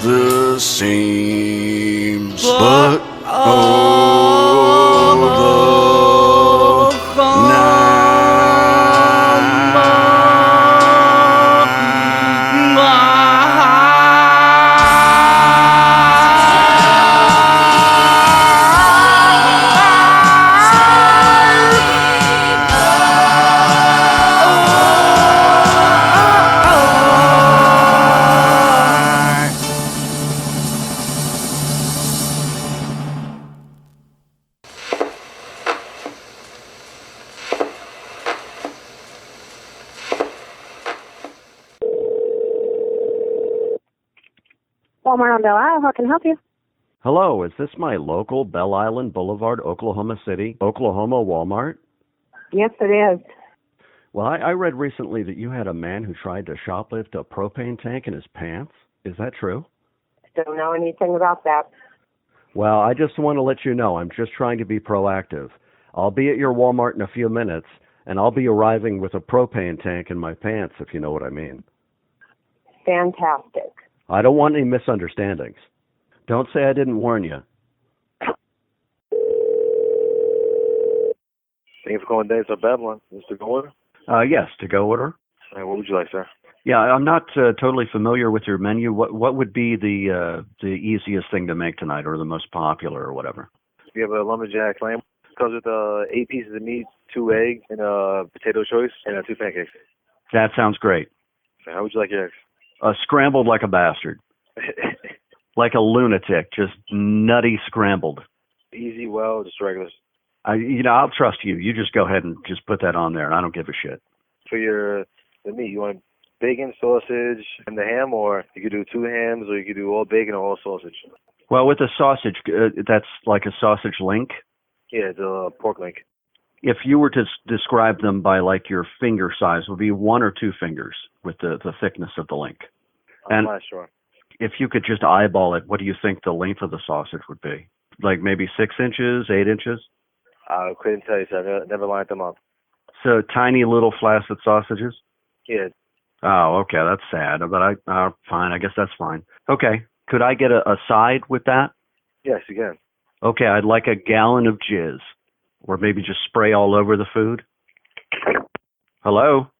the seams, but oh, the Walmart on Belle Isle, how can I help you? Hello, is this my local Belle Island Boulevard, Oklahoma City, Oklahoma Walmart? Yes, it is. Well, I read recently that you had a man who tried to shoplift a propane tank in his pants. Is that true? Don't know anything about that. Well, I just want to let you know I'm just trying to be proactive. I'll be at your Walmart in a few minutes, and I'll be arriving with a propane tank in my pants, if you know what I mean. Fantastic. I don't want any misunderstandings. Don't say I didn't warn you. Thank you for calling Days of Babylon. This is to go order? Yes, to go order. What would you like, sir? Yeah, I'm not totally familiar with your menu. What would be the easiest thing to make tonight, or the most popular, or whatever? We have a lumberjack lamb. Comes with 8 pieces of meat, 2 eggs, and potato choice, and 2 pancakes. That sounds great. So how would you like your eggs? Scrambled like a bastard. Like a lunatic, just nutty scrambled. Easy, well, just regulars. I'll trust you. You just go ahead and just put that on there, and I don't give a shit. For the meat, you want bacon, sausage, and the ham, or you could do 2 hams, or you could do all bacon or all sausage? Well, with the sausage, that's like a sausage link? Yeah, it's a pork link. If you were to describe them by like your finger size, would be 1 or 2 fingers with the thickness of the link. I'm not sure. If you could just eyeball it, what do you think the length of the sausage would be? Like maybe 6 inches, 8 inches? I couldn't tell you, sir. I never lined them up. So tiny little flaccid sausages? Yeah. Oh, okay, that's sad, but fine, I guess that's fine. Okay, could I get a side with that? Yes, you can. Okay, I'd like a gallon of jizz, or maybe just spray all over the food. Hello?